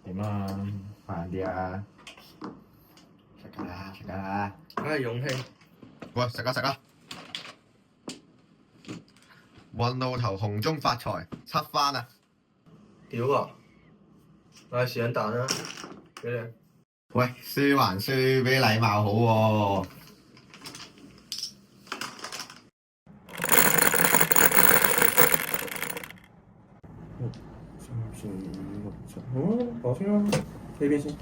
點啊？快啲啊！食㗎啦，食㗎啦！唉，勇氣。喂，食啊食啊！運路頭紅中發財，7番啊！屌啊！唉，時間彈啦，俾你。喂，輸還輸，俾禮貌好喎。3、4、5、6、7，好，我先啦，A B 先，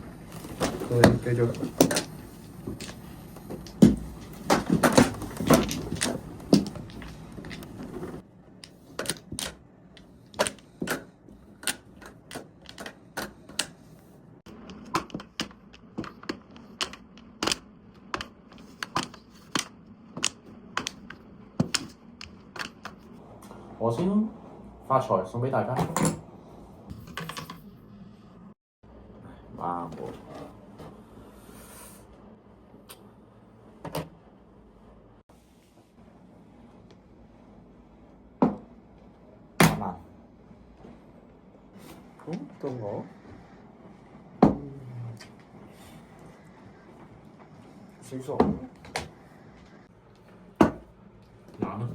佢繼續。我先咯，發財送俾大家。啱喎。8萬。好，到我。少數。難啊。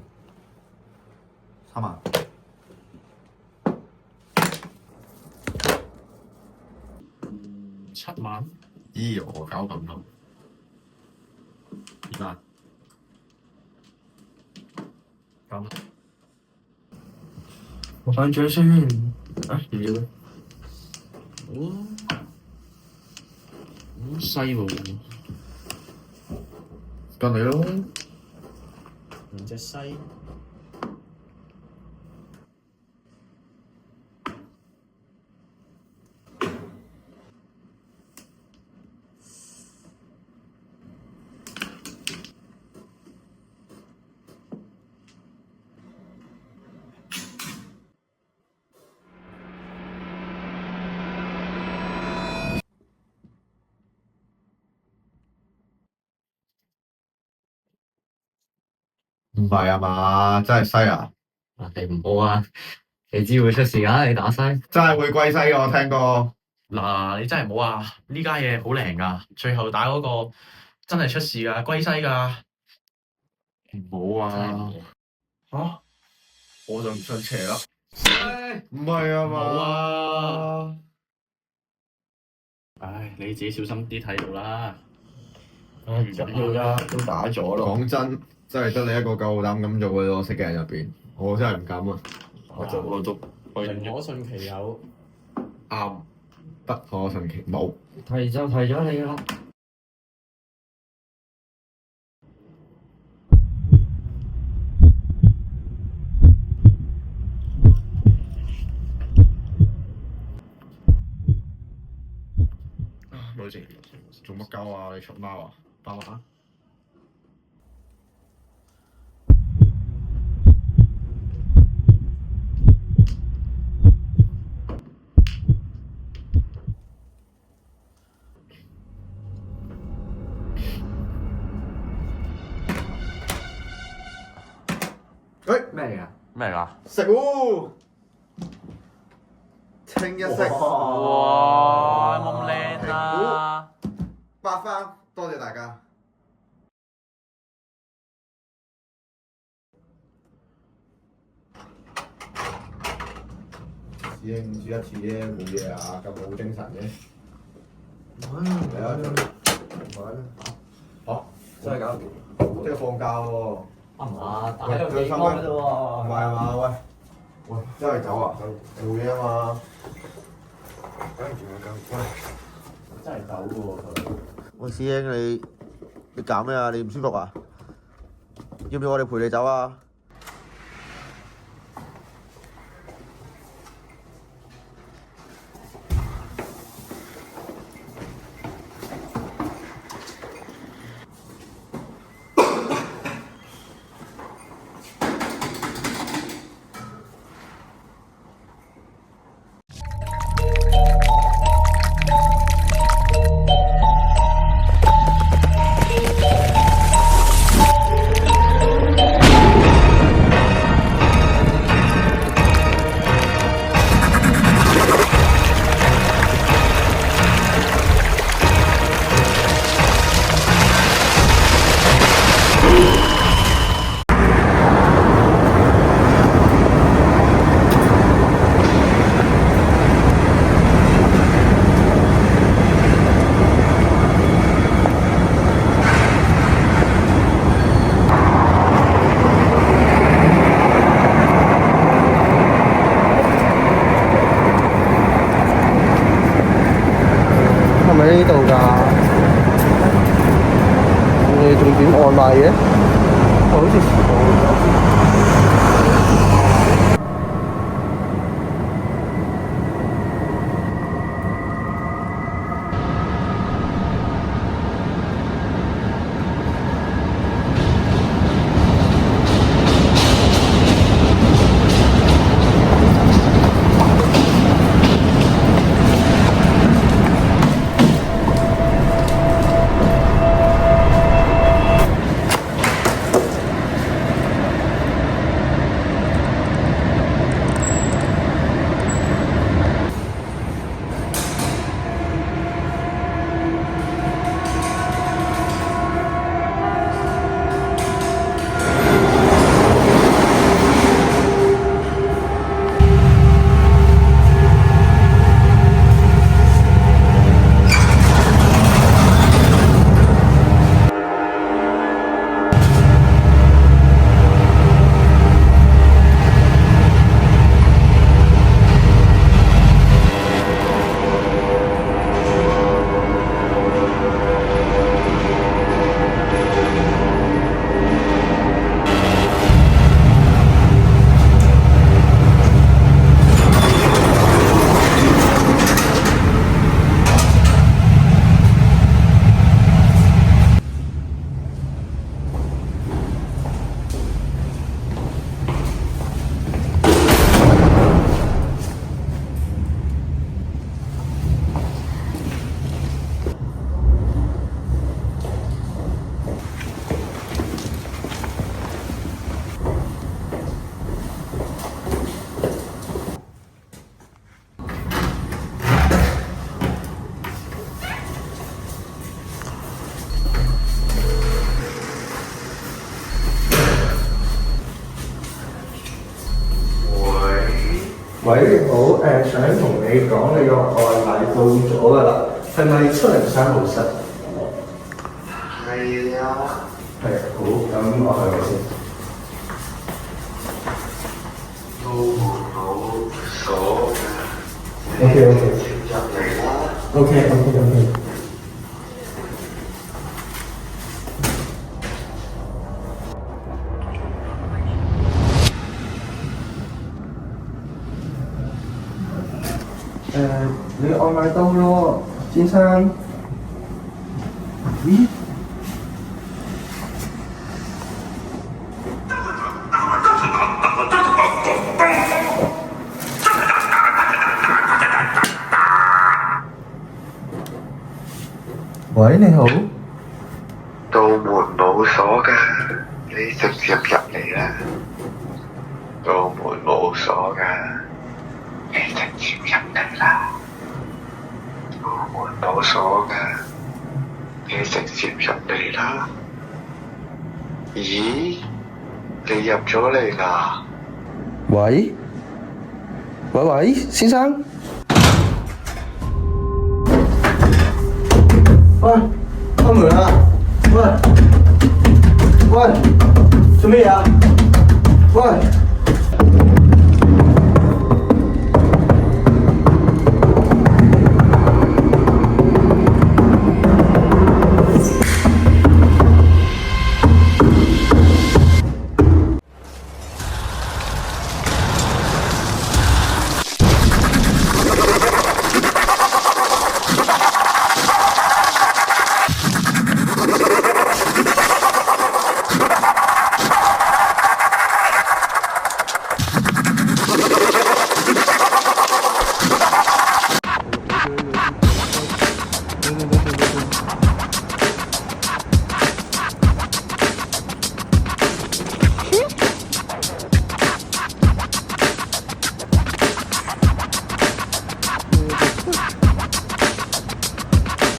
3萬。7萬。咦，我搞咁多。2萬。咁。我翻張先。啊，唔要啦。好西喎。跟你咯。兩隻西。唔係啊嘛，真係西啊！你唔好啊！你知會出事㗎，你打西。真係會歸西嘅，我聽過。嗱，你真係唔好啊！呢家嘢好靈㗎，最後打嗰個真係出事㗎，歸西㗎。唔好啊！嚇？我就唔信邪啦。唔係啊唔好嘛。啊！唉，你自己小心啲睇路啦。唉，唔緊要啦，都打咗咯。講真，真係得你一個夠膽咁做嘅，我識嘅人入邊，我真係唔敢啊！我做我都。寧可信其有。啱，不可信其冇。提就提咗你啦。冇事。做乜鳩啊？你出貓啊？8萬？咩嚟㗎？咩嚟㗎？食喎，清一色。哇！冇咁靚啊！8番，多謝大家。師兄試一次啫，冇嘢啊，咁冇精神嘅。嚟啊！玩啦！嚇！真係㗎？即係放假喎。啱唔啱？打咗幾波啫喎。唔係啊嘛，喂，喂，真係走啊？做嘢啊嘛。梗係做啊，梗係。真係走。嘅喎佢。喂，師兄你搞咩啊？你唔舒服啊？要唔要我哋陪你走啊？係咪呢度㗎？你仲點外賣嘅？我好似遲到。喂，好，想同你講你個外賣到咗㗎啦，係咪703號室？係啊。係，好，咁我去先。都冇鎖㗎。OK。入嚟啦。OK。你外賣到咯，先生。咦？喂，你好。道門冇鎖㗎，你直接入嚟啦。道門冇鎖㗎，你直接入嚟啦。道門冇鎖㗎，你直接入嚟啦。咦？你入咗嚟啦？喂，先生。喂，開門啊！喂，做咩嘢啊？喂！